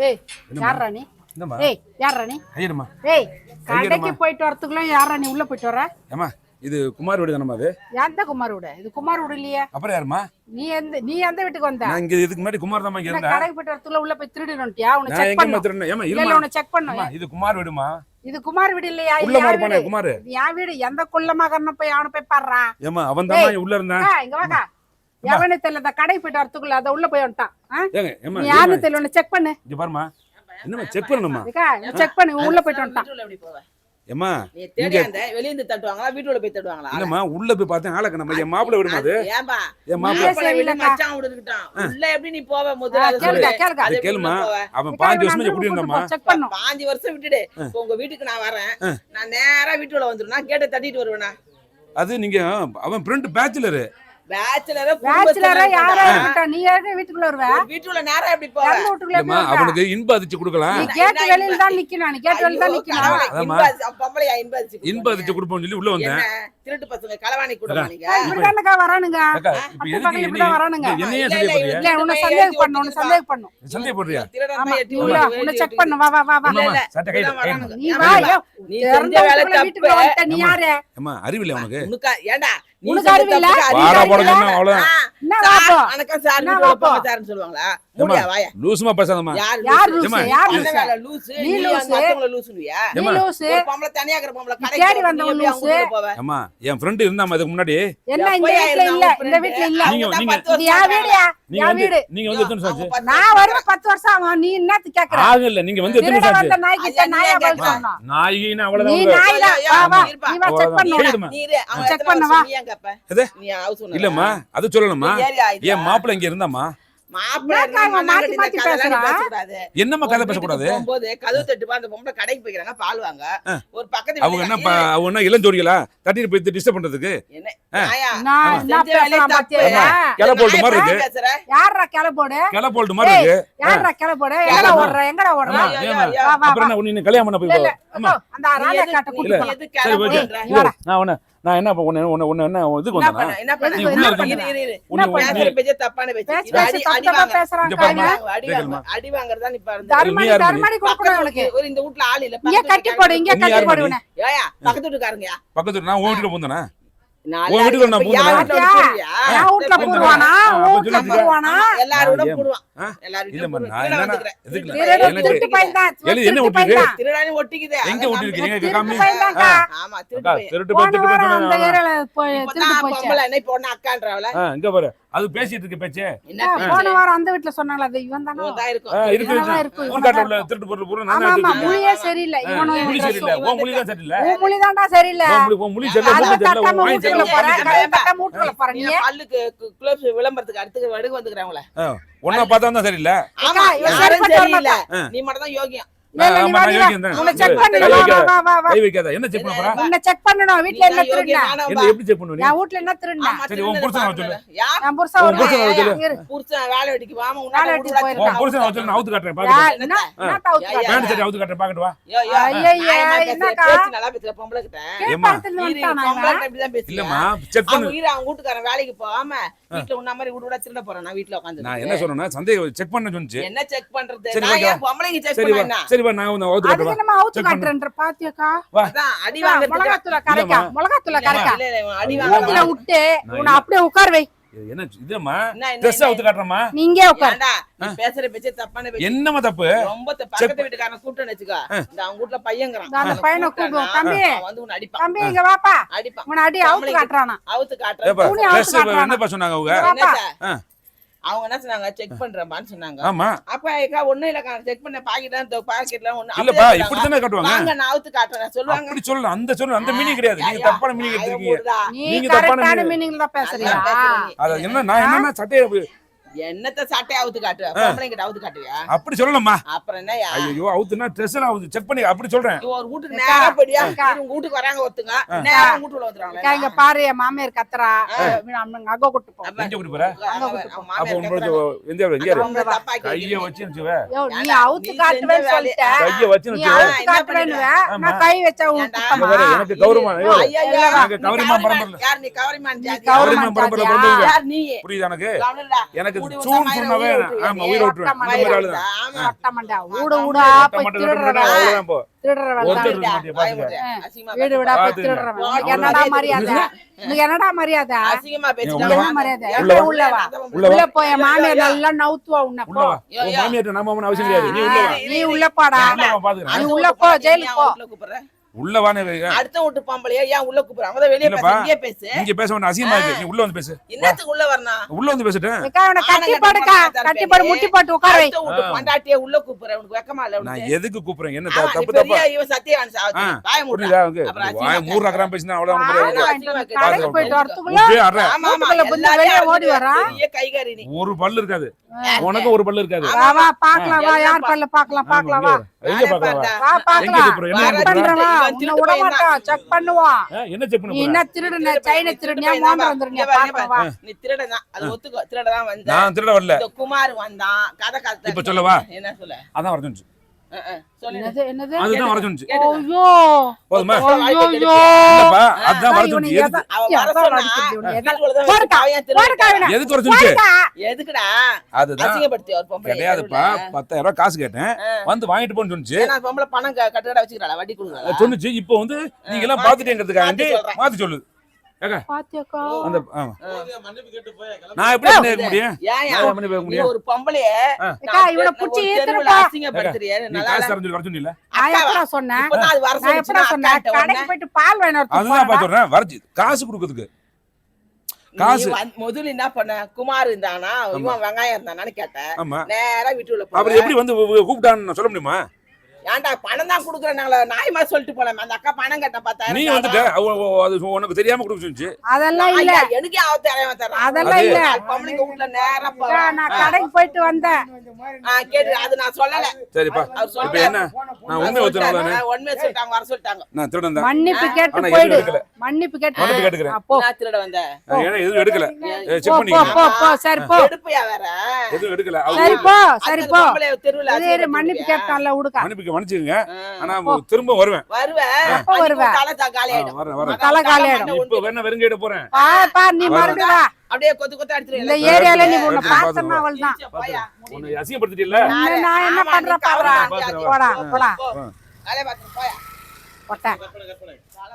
ஏய் யாரா நீ? என்னம்மா? ஏய் யாரா நீ? ஐயனம்மா. ஏய் கடைக்கு போயிட்டு வரதுக்குள்ள யாரா நீ உள்ள போயிட்டு வர? ஏம்மா இது குமார் வீடு தானம்மா? அது யாந்த குமார் வீடு? இது குமார் வீடு இல்லையே. அப்புறம் யாரும்மா? நீ எந்த வீட்டுக்கு வந்த? நான் இங்க இதுக்கு முன்னாடி குமார் தான் இங்க இருந்தேன். கடைக்கு போயிட்டு வரதுக்குள்ள உள்ள போய் திருடினோம்ட்டியா? உன்னை நான் செக் எங்க பண்ணு. திருடுனேன்? ஏம்மா இல்ல இருமா. உன்னை செக் பண்ணு. இது குமார் வீடுமா? இது குமார் வீடு இல்லையா? உள்ள மார் பண்ண குமார். என் வீடு எந்த குள்ளமாகறன போய் அவனை போய் பாறா. ஏம்மா அவன் தான் உள்ள இருந்தான். இங்க வாடா. எவனே தெரியல அந்த கடைக்கு போயிட்டு வரதுக்குள்ள அத உள்ள போய் வந்துட்டான். ஏங்க ஏம்மா நீ யாருன்னு தெரியல உன்னை செக் பண்ணு. இங்க பாருமா. என்னம்மா செக் பண்ணணுமா? செக் பண்ணு உள்ள போயிட்டு வந்துட்டான். ஏம்மா நீ தேடியாந்த வெளிய இருந்து தட்டுவாங்களா வீட்டுல போய் தட்டுவாங்களா? இல்லம்மா உள்ள போய் பார்த்தேன் ஆளக்க நம்ம என் மாப்பிள்ளை விடுமா அது? ஏம்பா என் மாப்பிள்ளை வீட்ல மச்சான் வீடு இருக்கட்டும். உள்ள எப்படி நீ போவே முதல்ல கேளுங்க. அது கேளுமா. அவன் 5 வருஷமா குடி இருந்தாமா? செக் பண்ணு. 5 வருஷம் விட்டுடு. இப்போ உங்க வீட்டுக்கு நான் வரேன். நான் நேரா வீட்டுல வந்துரும். நான் கேட்ட தட்டிட்டு வருவேனா? அது நீங்க அவன் ஃப்ரெண்ட் பேச்சுலர். பேச்சுலரா யாரா இருக்கட்ட நீ யாரே வீட்டுக்குள்ள வருவ? வீட்டுல நேரா எப்படி போவே? வீட்டுக்குள்ள அவனுக்கு இன்ப அதிச்சு கொடுக்கலாம். நீ கேட் வெளியில தான் நிக்கணும். நீ கேட் வெளியில தான் நிக்கணும். பொம்பளையா இன்ப அதிச்சு கொடுப்போம்னு சொல்லி உள்ள வந்தேன். திருட்டு பசங்க களவாணி கூட நீங்க. இப்படிதானக்கா வரானுங்க. இப்ப எதுக்கு இப்படிதான் வரானுங்க. என்னைய சந்தேகப்படுறியா? இல்ல உன்னை சந்தேகம் பண்ணு. சந்தேகப்படுறியா? உன்னை செக் பண்ணு. வா சட்டை கையில நீ வா. நீ செஞ்ச வேலை வீட்டுக்குள்ள வந்து நீ யாரு? அம்மா அறிவில்லை உனக்கு? ஏண்டா நீ உனக்கு அறிவில்ல? வாடா போட சொன்னா அவ்வளவுதான். என்ன வாப்போ? வணக்கம் சார் வீட்டுல போங்க சார்னு சொல்லுவாங்களா? மூடியா வாயா. லூசுமா பேசாதம்மா. யார் லூசு? யார் லூசு? வேலை லூசு. நீ லூசு. மத்தவங்கள லூசுனியா? நீ லூசு. ஒரு பொம்பளை தனியா இருக்கிற பொம்பளை கடைக்கு தேடி வந்தவங்க லூசு. அம்மா என் ஃப்ரெண்ட் இருந்தாமா அதுக்கு முன்னாடி. என்ன இந்த வீட்ல இல்ல. இந்த வீட்ல இல்ல. இது யா வீடுயா? யா வீடு. நீங்க வந்து எத்தனை சாச்சு? நான் வர 10 வருஷம் ஆகும். நீ என்னத்து கேக்குற? ஆகல நீங்க வந்து எத்தனை திருட சாச்சு? வந்த நாய்கிட்ட நாயா பதில் சொன்னா. நாயினா நீ அவ்வளவுதான். நாய்டா. வா நீ வா செக் பண்ணு. நீ இரு. அவன் செக் பண்ண வா. எது? நீ ஹவுஸ் ஓனர் இல்லம்மா அது சொல்லணுமா? என் மாப்பிள்ளை இங்க இருந்தாமா? மாப்பிள்ளை மாத்தி பேசுறா. என்னம்மா கதை பேசக்கூடாது? போகும்போது கதவு தட்டுப்பா அந்த பொம்பளை கடைக்கு போய்க்கிறாங்க பால் வாங்க. ஒரு பக்கத்து அவங்க என்ன இளஞ்சோடிகளா தட்டிட்டு போய் டிஸ்டர்ப் பண்றதுக்கு? என்ன நான் பேசுறேன் பாத்தியா? கிளை போல்ட் மாதிரி இருக்கு. யாரா கிளை போடு? கிளை போல்ட் மாதிரி இருக்கு. யாரா கிளை போடு? எங்கடா ஓடுற? அப்புறம் என்ன நீ கல்யாணம் பண்ண போய் அம்மா அந்த ராஜா காட்ட கூட்டி போ. எது கேள போடுற? நான் என்ன என்ன இதுக்கு வந்தேனா? என்ன பண்ண? நீ உள்ள இருக்க. என்ன பண்ண? பேச்ச தப்பான பேச்சு. அடி வாங்குறதா நீ பாருங்க. தர்மடி கொடுக்கணும் உங்களுக்கு. ஒரு இந்த வீட்ல ஆள் இல்ல. இங்க கட்டி போடு. இங்க கட்டி போடு உன. ஏயா பக்கத்து வீட்டுக்காரங்கயா? பக்கத்து நான் உன் வீட்டுல போந்தேனா? நான் உன் வீட்டுக்கு நான் போந்தேனா? நான் வீட்ல போடுவானா? வீட்ல போடுவானா? எல்லாரோட போடுவான். எல்லாரும் இல்ல நான் என்ன எதுக்கு திருட்டு பையன் என்ன ஒட்டிக்கு? திருடானி ஒட்டிக்குதே. எங்க ஒட்டிருக்கீங்க காமி? ஆமா திருட்டு பையன். திருட்டு போய் அந்த ஏரியால போய் திருட்டு போச்சு. பொம்பளை என்ன பொண்ணு அக்கான்றவள. இங்க பாரு அது பேசிட்டு இருக்க பேச்சே. என்ன போன வாரம் அந்த வீட்ல சொன்னாங்களா அது இவன் தானா? தான் இருக்கும். இருக்கு ஊர் காட்டுல திருட்டு பொருள் பூரா நான் ஆமா முழியே சரியில்லை. இவனோ முழி சரியில்லை. உன் முழி தான் சரியில்லை. உன் முழி தான்டா சரியில்லை. உன் முழி சரியில்லை. மூக்கு சரியில்லை. உன் வாய் சரியில்லை. மூட்டுல பாரு நீ. பல்லுக்கு க்ளோஸ் விளம்பரத்துக்கு அடுத்து வடுகு வந்துக்கறாங்களே. ஒண்ணா பார்த்தா தான் சரியில்லை. ஆமா யாரும் சரியில்லை. நீ மட்டும் தான் யோகியம். உன்னை செக் பண்ணணும். வா. கை வைக்காத. என்ன செக் பண்ண போறா? உன்னை செக் பண்ணணும். வீட்ல என்ன திருடுனா? என்ன எப்படி செக் பண்ணுவ நீ? நான் வீட்ல என்ன திருடுனா? சரி உன் புருஷனை வர சொல்லு. நான் புருஷன் ஒரு புருஷன் வேலை வெட்டிக்கு வாமா வேலை உன்னால வெட்டிக்கு விடுடா. போயிருக்கான். உன் புருஷனை வர சொல்லு. நான் அவுத்து காட்டுறேன் பாக்கட்டு. என்ன அவுத்து காட்டுற? பேண்ட் சட்டை அவுத்து காட்டுறேன் பாக்கட்டு வா. என்னக்கா? பேச்சு நல்லா பேசுற பொம்பளை கிட்ட. கேப்பாரத்துல வந்துட்டானா பொம்பளை இவன்? கிட்ட இப்படி தான் பேசுறியா? இல்லம்மா செக் பண்ணு. அவங்க வீட்டுக்காரன் வேலைக்கு போகாம வீட்ல உன்ன மாதிரி விடுடா திருட போறேன் நான் வீட்ல உட்கார்ந்து. நான் என்ன சொன்னேன்னா சந்தேகம் செக் பண்ண சொன்னிச்சு. என்ன செக் பண்றது? சரி, நான் ஓகே. ஏன் பொம்பளைங்க செக் சரி வா. பண்ணா? சரி வா நான் வந்து அவுத்து அதுக்கு காட்டுறேன். நம்ம அவுத்து காட்டுறேன்ற பாத்தியாக்கா? வா. அதான் அடி வாங்குறதுக்கு மிளகாத்தூள கரைக்கா? மிளகாத்தூள கரைக்கா? இல்ல இல்ல அடி மூஞ்சில வாங்குறதுக்கு விட்டு உன்னை அப்படியே உட்கார வை. என்ன இதம்மா என்ன, ட்ரெஸ் அவுத்து காட்டுறமா? நீ இங்கே உட்கார். ஏன்டா நீ பேசுற பேச்சே தப்பான பேச்சு. என்னமா தப்பு? ரொம்ப பக்கத்து வீட்டுக்காரன் கூட்டன்னு வெச்சுக்கோ. இந்த அவங்க வீட்ல பையங்கறான். அந்த பையனை கூப்பிடுவோம். தம்பி அவன் வந்து உன்னை அடிப்பான். தம்பி இங்க வாப்பா. அடிப்பான். உன்னை அடி அவுத்து காட்டுறானா? அவுத்து காட்டுறான். ஏப்பா துணி அவுத்து ட்ரெஸ் காட்டுறானா? என்னப்பா சொன்னாங்க அவங்க? என்ன வாப்பா. சார்? அவங்க என்ன சொன்னாங்க செக் பண்றேன்னு சொன்னாங்க. ஆமா அப்ப ஏக்கா ஒண்ணு இல்ல செக் பண்ண பாக்கெட்ல ஒண்ணு இல்லப்பா இப்படி தானே காட்டுவாங்க. வாங்க நான் அவுத்து காட்டுறேன் சொல்லுவாங்க. அப்படி சொல்லல அந்த மீனிங் கிடையாது. நீங்க தப்பான மீனிங் எடுத்துருக்கீங்க. நீ நீங்க தப்பான கரெக்டான மீனிங்ல தான் பேசுறியா? அத என்ன நான் என்னன்னா சட்டையை என்னத்த சட்டை அவுத்து காட்டு பொம்பளைங்க கிட்ட அவுத்து காட்டுவியா? அப்படி சொல்லணுமா? அப்புறம் என்னயா? ஐயோ அவுத்துனா ட்ரெஸ் எல்லாம் அவுத்து செக் பண்ணி அப்படி சொல்றேன். ஒரு வீட்டுக்கு நேரா போடியா? உங்க வீட்டுக்கு வராங்க ஒருத்தங்க நேரா வீட்டுக்குள்ள வந்துறாங்க. இங்க பாரு என் மாமியார் கத்துறா. நம்ம அங்க கூட்டி போ. எங்க கூட்டி போற? அப்ப உங்களுக்கு எந்த எங்க அவங்க தப்பா கைய வச்சு நிச்சுவே. யோ நீ அவுத்து காட்டுவே சொல்லிட்ட. கைய வச்சு நீ நிச்சுவே. அவுத்து காட்டுவேன்னுவே. நான் கை வச்சா ஊத்துமா? எனக்கு கௌரவமா ஐயா எனக்கு கௌரவமா பரம்பரை. யார் நீ கௌரவமான் ஜாதி? கௌரவமா பரம்பரை யார் நீ? புரியுதா எனக்கு? கவனடா. எனக்கு எனக்கு சூன்னு சொன்னாவே ஆமா உயிரை விட்டுருவேன் அந்த மாதிரி ஆளு தான் ஆமா. ஒட்டமண்டா ஊடு ஊடா போய் திருடுறவன் அவ்வளவுதான் இப்போ திருடுறவன் ஒருத்தர் தான். இருக்க மாட்டியா பாத்துக்க அசிங்கமா வீடு விடா போய் பாத்துக்கங்க. திருடுறவன் உனக்கு என்னடா மரியாதை உனக்கு என்னடா மரியாதை அசிங்கமா உள்ள என்ன பேசிட்டாங்க மரியாதை உள்ள எங்க உள்ளவா உள்ள போய் என் மாமியார் நல்லா நவுத்துவா உன்னை உள்ள போ வா உன் மாமியார்ட்ட நம்ம ஒண்ணும் அவசியம் கிடையாது நீ உள்ள வா நீ உள்ள போடா உள்ள வா பாத்துக்கிறேன் நீ உள்ள போ ஜெயிலுக்கு போ உள்ள கூப்பிடுற உள்ள வானே அடுத்த வீட்டு பொம்பளையா ஏன் உள்ள கூப்பிடுற அவதான் வெளியே இல்லப்பா. பேச இங்கே பேசு இங்க பேச வேண்டாம் அசிங்கமா இருக்கு நீ உள்ள வந்து பேசு என்னத்துக்கு உள்ள வரணும் உள்ள வந்து பேசிட்டேன் அக்கா அவனை கட்டி போடுக்கா கட்டி போடு முட்டி போட்டு உட்கார வை அடுத்த வீட்டு பொண்டாட்டியே உள்ள கூப்பிடுற உனக்கு வெக்கமா இல்ல நான் உனக்கு எதுக்கு கூப்பிடுறேன் என்ன ஆமா, நீ தப்பு பெரிய தப்பா இவன் சத்தியவான் சாவத்தி. வாயை மூடுடா. புரியுதா உனக்கு அப்புறம் வாய் அசிங்கமா மூர்ற கிராம் பேசினா அவ்வளவு பால் முடியாது வாங்கிட்டு வந்து கடைக்கு போயிட்டு வரதுக்குள்ள அப்படியே அற ஆமா, ஆமா, வீட்டுக்குள்ள புந்து எல்லாரையும் வெளியே ஓடி அடிச்சு வரா. பெரிய கைகாரி நீ. ஒரு பல்லு இருக்காது உனக்கு ஒரு பல்லு இருக்காது வா வா பாக்கலாம் வா யார் பல்ல பாக்கலாம் பாக்கலாம் வா எங்க பாக்கலாம் வா எங்க பாக்கலாம் கூப்பிடுற என்ன செக் கூப்பிடுற? பண்றவா உன்னை விட மாட்டோம் செக் பண்ணுவோம் என்ன செக் பண்ண நீ போற என்ன திருடுன சைன திருடுனியா மோதிரம் வந்துருனியா பாக்கலாம் வா நீ திருடனா அது ஒத்துக்கோ திருடதான் வந்த நான் திருட வரல இந்த குமார் வந்தான் கதை கதை இப்ப சொல்லவா என்ன சொல்ல அதான் வர சொன்னுச்சு சொல்லு என்னது என்னது அதுதான் வர சொன்னுச்சு ஐயோ போதுமா ஐயோ ஐயோ இல்லப்பா அதான் வர சொன்னுச்சு எதுக்கு அவ வர சொன்னா வீட்டுக்குள்ளதான் போடுக்கா, அவன் ஏன் போடுக்கா திருடுனா? அவனை. எதுக்கு வர சொன்னுச்சு எதுக்குடா அதுதான் அசிங்கப்படுத்தி ஒரு பொம்பளை கிடையாதுப்பா 10,000 ரூபாய் காசு கேட்டேன் வந்து வாங்கிட்டு போன்னு சொன்னுச்சு ஏன்னா பொம்பளை பணம் கட்டுக்கடை வச்சுக்கிறாளா வட்டி கொடுக்குறாளா சொன்னுச்சு இப்போ வந்து நீங்க எல்லாம் பாத்துட்டேங்கிறதுக்காண்டி மாத்தி சொல்லுது ஏக்கா பாத்தியாக்கா அந்த ஆமா நான் எப்படி பண்ணி வைக்க முடியும் ஏன் நான் பண்ணி வைக்க நீ முடியும் ஒரு பொம்பளைய அக்கா, இவனை புடிச்சு இழுத்துருப்பா. அசிங்கப்படுத்துறியே நீ நல்லா காசு தரஞ்சு வர சொன்னீல நான் எப்படா சொன்னேன் இப்பதான் அது வர நான் எப்படா சொன்னேன் சொல்லிச்சு கடைக்கு போயிட்டு பால் வாங்கிட்டு அதுதான் வரதுக்கு பார்த்து சொல்றேன் வரச்சு காசு கொடுக்கறதுக்கு காசு. முதல்ல என்ன பண்ண குமார் இருந்தானா இவன் வெங்காயம் இருந்தானான்னு கேட்டேன் ஆமா நேரா வீட்டுல அப்புறம் போய் எப்படி வந்து கூப்பிட்டான்னு சொல்ல முடியுமா ஏன்டா பணம் தான் குடுக்குறேன் நாங்கள நாய் மாதிரி சொல்லிட்டு போலாம் அந்த அக்கா பணம் கேட்ட நீ 10,000 வந்துட்ட அது உனக்கு தெரியாம கொடுக்க சொன்னுச்சு அதெல்லாம் இல்ல எனக்கே அவன் தரேன் அதெல்லாம் இல்ல பொம்பளைங்க வீட்டுல நேரா அக்கா, நான் கடைக்கு போயிட்டு வந்தேன் கேட்டு அது நான் சொல்லல சரிப்பா அவர் இப்ப என்ன நான் உண்மை வச்சுருவானே உண்மையை சொல்லிட்டாங்க வர சொல்லிட்டாங்க நான் திருடன் தான் மன்னிப்பு கேட்டு ஆனா எதுவும் போயிடு எடுக்கல. மன்னிப்பு கேட்டு மன்னிப்பு கேட்டுக்கிறேன். அப்போ நான் திருட வந்தேன் ஏன்னா எதுவும் எடுக்கல செக் போ போ பண்ணிக்கலாம் போ போ சரி போ எடுப்பையா வேற எதுவும் எடுக்கல சரி போ சரி போ தெருவில் இது இரு, மன்னிப்பு கேட்டான்ல உடுக்கா மன்னிப்புக்கு மன்னிச்சுங்க ஆனா திரும்ப வருவேன் வருவேன் எப்ப வருவ? தலை காலி ஆயிடும் வரேன் வரேன் தலை காலி ஆயிடும். இப்ப வேணா வெறுங்கிட்ட போறேன் பா பா நீ மறுபடியும் வா அப்படியே கொத்து கொத்து இந்த அடிச்சிருவேன் ஏரியால நீ உன்னை பாத்துக்கோ. பார்த்தனா அவள் தான் போயா உன்னை அசிங்கப்படுத்திட்டீல்ல நான் என்ன பண்ற பாக்குறா போடா போடா வேலையை பார்த்து போயா போட்டேன்